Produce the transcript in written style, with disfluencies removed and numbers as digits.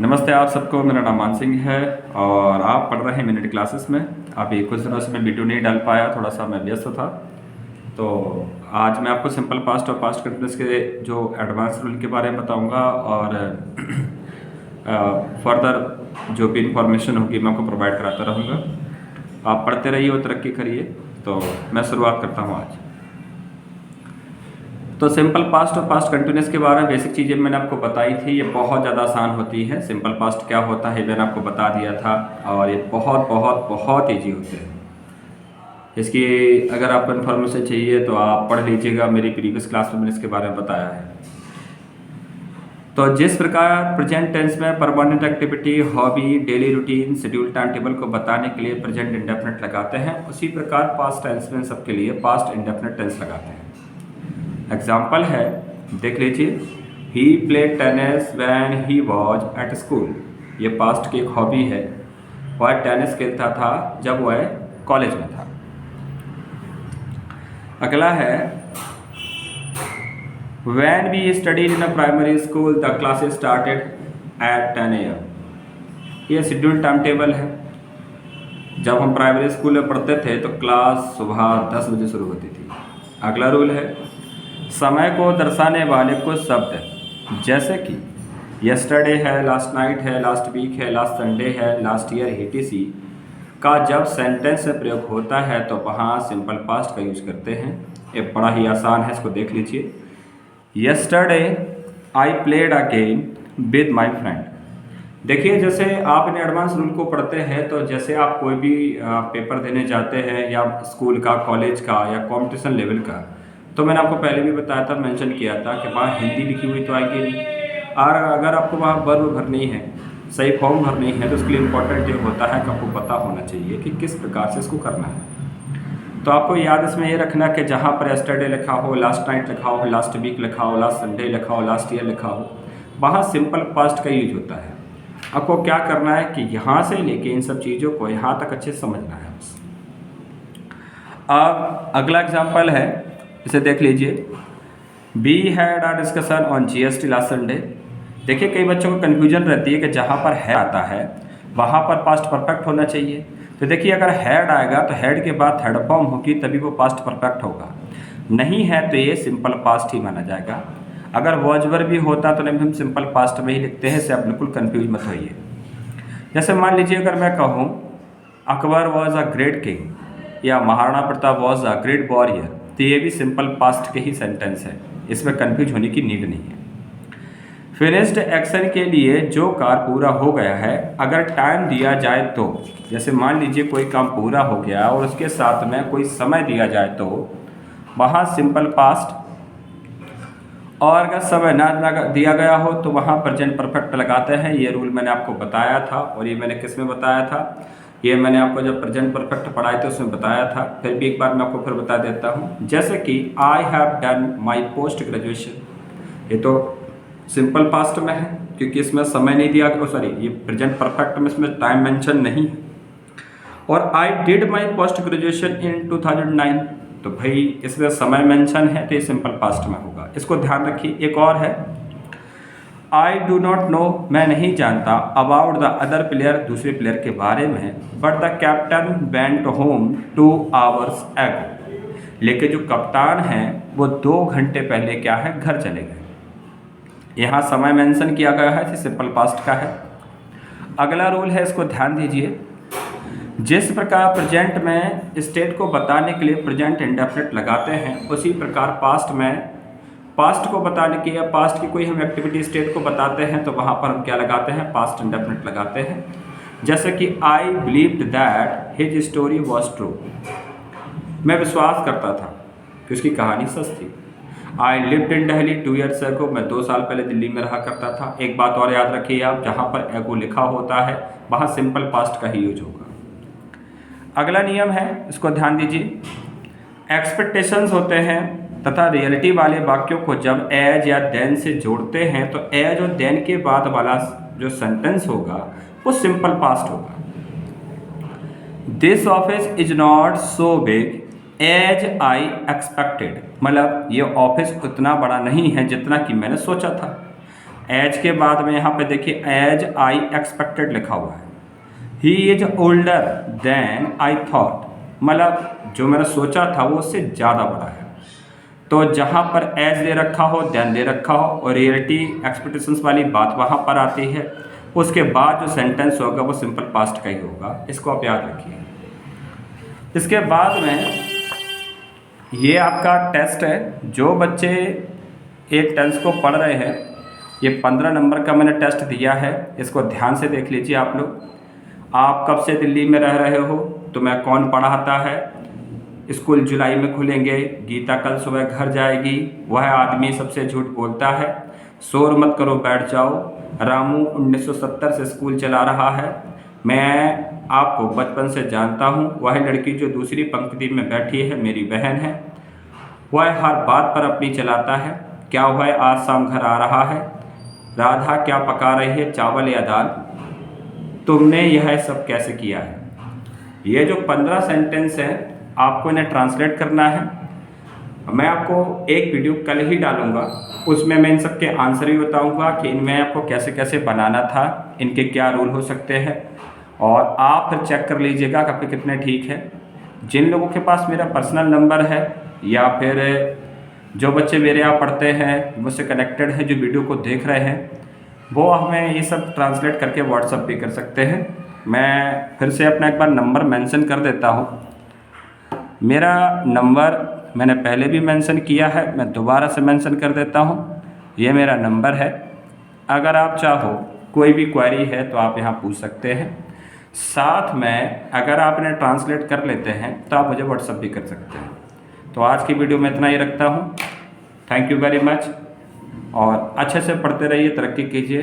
नमस्ते आप सबको। मेरा नाम मान सिंह है और आप पढ़ रहे हैं मिनट क्लासेस में। अभी कुछ दिनों से मैं वीडियो नहीं डाल पाया, थोड़ा सा मैं व्यस्त था। तो आज मैं आपको सिंपल पास्ट और पास्ट कंटिन्यूस के जो एडवांस रूल के बारे में बताऊंगा और फर्दर जो भी इंफॉर्मेशन होगी मैं आपको प्रोवाइड कराता रहूँगा। आप पढ़ते रहिए और तरक्की करिए। तो मैं शुरुआत करता हूँ आज। तो सिंपल पास्ट और पास्ट कंटिन्यूस के बारे में बेसिक चीज़ें मैंने आपको बताई थी। ये बहुत ज़्यादा आसान होती है। सिंपल पास्ट क्या होता है मैंने आपको बता दिया था और ये बहुत बहुत बहुत ईजी होते हैं। इसकी अगर आपको इन्फॉर्मेशन चाहिए तो आप पढ़ लीजिएगा, मेरी प्रीवियस क्लास में मैंने इसके बारे में बताया है। तो जिस प्रकार प्रेजेंट टेंस में permanent activity, hobby, daily routine, schedule, time table को बताने के लिए प्रेजेंट इंडेफिनिट लगाते हैं, उसी प्रकार पास्ट टेंस में सबके लिए पास्ट इंडेफिनिट टेंस लगाते हैं। एग्जाम्पल है, देख लीजिए। He played tennis when he was at school. ये पास्ट की एक हॉबी है। वह टेनिस खेलता था जब वह कॉलेज में था। अगला है, when we studied in a primary school the classes started at 10 AM। ये शेड्यूल टाइम टेबल है। जब हम प्राइमरी स्कूल में पढ़ते थे तो क्लास सुबह 10 बजे शुरू होती थी। अगला रूल है, समय को दर्शाने वाले कुछ शब्द जैसे कि यस्टरडे है, लास्ट नाइट है, लास्ट वीक है, लास्ट संडे है, लास्ट ईयर etc का जब सेंटेंस में प्रयोग होता है तो वहाँ सिंपल पास्ट का यूज करते हैं। ये बड़ा ही आसान है, इसको देख लीजिए। Yesterday I played a game with my friend. देखिए, जैसे आप इन एडवांस रूल को पढ़ते हैं तो जैसे आप कोई भी पेपर देने जाते हैं या स्कूल का, कॉलेज का या कॉम्पिटिशन लेवल का, तो मैंने आपको पहले भी बताया था, मेंशन किया था कि वहाँ हिंदी लिखी हुई तो आएगी नहीं। और अगर आपको वहाँ वर्ब भरनी है, सही फॉर्म भरनी है, तो उसके लिए इम्पोर्टेंट ये होता है कि आपको पता होना चाहिए कि किस प्रकार से इसको करना है। तो आपको याद इसमें ये रखना कि जहाँ पर यस्टरडे लिखा हो, लास्ट नाइट लिखा हो, लास्ट वीक लिखा हो, लास्ट संडे लिखा हो, लास्ट ईयर लिखा हो, वहाँ सिंपल पास्ट का यूज होता है। आपको क्या करना है कि यहाँ से लेके इन सब चीज़ों को यहाँ तक अच्छे से समझना है बस। अब अगला एग्जाम्पल है, इसे देख लीजिए। We had a discussion on GST last Sunday. देखिए, कई बच्चों को कन्फ्यूजन रहती है कि जहाँ पर है आता है वहाँ पर पास्ट परफेक्ट होना चाहिए। तो देखिए, अगर हैड आएगा तो हैड के बाद थर्ड फॉर्म होगी तभी वो पास्ट परफेक्ट होगा। नहीं है तो ये सिंपल पास्ट ही माना जाएगा। अगर वॉजवर भी होता तो नहीं, हम सिंपल पास्ट में ही लिखते हैं, इससे आप बिल्कुल कन्फ्यूज मत होइए। जैसे मान लीजिए, अगर मैं कहूँ Akbar was a great king या Maharana Pratap was a great warrior, तो ये भी सिंपल पास्ट के ही सेंटेंस है, इसमें कंफ्यूज होने की नीड नहीं है। फिनिश्ड एक्शन के लिए जो कार्य पूरा हो गया है, अगर टाइम दिया जाए तो, जैसे मान लीजिए कोई काम पूरा हो गया और उसके साथ में कोई समय दिया जाए तो वहाँ सिंपल पास्ट, और अगर समय ना दिया गया हो तो वहाँ प्रेजेंट परफेक्ट लगाते हैं। ये रूल मैंने आपको बताया था। और ये मैंने किस में बताया था? ये मैंने आपको जब प्रेजेंट परफेक्ट पढ़ाए थे उसमें बताया था। फिर भी एक बार मैं आपको फिर बता देता हूँ। जैसे कि I have done my post graduation, ये तो सिंपल पास्ट में है क्योंकि इसमें समय नहीं दिया, सॉरी ये प्रेजेंट परफेक्ट में इसमें टाइम मेंशन नहीं है। और I did my post graduation in 2009, तो भाई इसमें समय मेंशन है तो ये सिंपल पास्ट में होगा, इसको ध्यान रखिए। एक और है, आई डू नॉट नो, मैं नहीं जानता, अबाउट द अदर प्लेयर, दूसरे प्लेयर के बारे में, but the captain went home 2 hours एगो, लेकिन जो कप्तान हैं वो 2 घंटे पहले क्या है, घर चले गए। यहाँ समय मेंशन किया गया है, सिंपल पास्ट का है। अगला रूल है, इसको ध्यान दीजिए। जिस प्रकार प्रेजेंट में स्टेट को बताने के लिए प्रेजेंट इंडेफिनिट लगाते हैं, उसी प्रकार पास्ट में पास्ट को बताने के या पास्ट की कोई हम एक्टिविटी स्टेट को बताते हैं तो वहाँ पर हम क्या लगाते हैं, पास्ट इंडेफिनिट लगाते हैं। जैसे कि आई believed that his story was true, मैं विश्वास करता था कि उसकी कहानी सच थी। I lived in Delhi 2 years ago, मैं 2 साल पहले दिल्ली में रहा करता था। एक बात और याद रखिए आप, जहाँ पर एगो लिखा होता है वहाँ सिंपल पास्ट का ही यूज होगा। अगला नियम है, इसको ध्यान दीजिए। एक्सपेक्टेशंस होते हैं तथा रियलिटी वाले वाक्यों को जब एज या देन से जोड़ते हैं तो एज और देन के बाद वाला जो सेंटेंस होगा वो सिंपल पास्ट होगा। This office is not so big as I expected, मतलब ये ऑफिस उतना बड़ा नहीं है जितना कि मैंने सोचा था। एज के बाद में यहाँ पे देखिए एज आई एक्सपेक्टेड लिखा हुआ है। He is older than I thought, मतलब जो मैंने सोचा था वो उससे ज़्यादा बड़ा है। तो जहाँ पर एज दे रखा हो, देन दे रखा हो और रियलिटी एक्सपेक्टेशंस वाली बात वहाँ पर आती है, उसके बाद जो सेंटेंस होगा वो सिंपल पास्ट का ही होगा। इसको आप याद रखिए। इसके बाद में ये आपका टेस्ट है। जो बच्चे एक टेंस को पढ़ रहे हैं, ये 15 नंबर का मैंने टेस्ट दिया है, इसको ध्यान से देख लीजिए आप लोग। आप कब से दिल्ली में रह रहे हो, तुम्हें कौन पढ़ाता है, स्कूल जुलाई में खुलेंगे, गीता कल सुबह घर जाएगी, वह आदमी सबसे झूठ बोलता है, शोर मत करो बैठ जाओ, रामू 1970 से स्कूल चला रहा है, मैं आपको बचपन से जानता हूँ, वह लड़की जो दूसरी पंक्ति में बैठी है मेरी बहन है, वह हर बात पर अपनी चलाता है, क्या वह आज शाम घर आ रहा है, राधा क्या पका रही है चावल या दाल, तुमने यह सब कैसे किया है। ये जो 15 सेंटेंस हैं आपको इन्हें ट्रांसलेट करना है। मैं आपको एक वीडियो कल ही डालूंगा, उसमें मैं इन सब के आंसर भी बताऊंगा कि इनमें आपको कैसे कैसे बनाना था, इनके क्या रूल हो सकते हैं, और आप फिर चेक कर लीजिएगा कि आपके कितने ठीक है। जिन लोगों के पास मेरा पर्सनल नंबर है या फिर जो बच्चे मेरे यहाँ पढ़ते हैं, मुझसे कनेक्टेड है, जो वीडियो को देख रहे हैं, वो हमें ये सब ट्रांसलेट करके व्हाट्सअप भी कर सकते हैं। मैं फिर से अपना एक बार नंबर मेंशन कर देता हूँ। मेरा नंबर मैंने पहले भी मेंशन किया है, मैं दोबारा से मेंशन कर देता हूँ। ये मेरा नंबर है, अगर आप चाहो कोई भी क्वेरी है तो आप यहाँ पूछ सकते हैं। साथ में अगर आप इन्हें ट्रांसलेट कर लेते हैं तो आप मुझे व्हाट्सअप भी कर सकते हैं। तो आज की वीडियो में इतना ही रखता हूँ। थैंक यू वेरी मच, और अच्छे से पढ़ते रहिए, तरक्की कीजिए।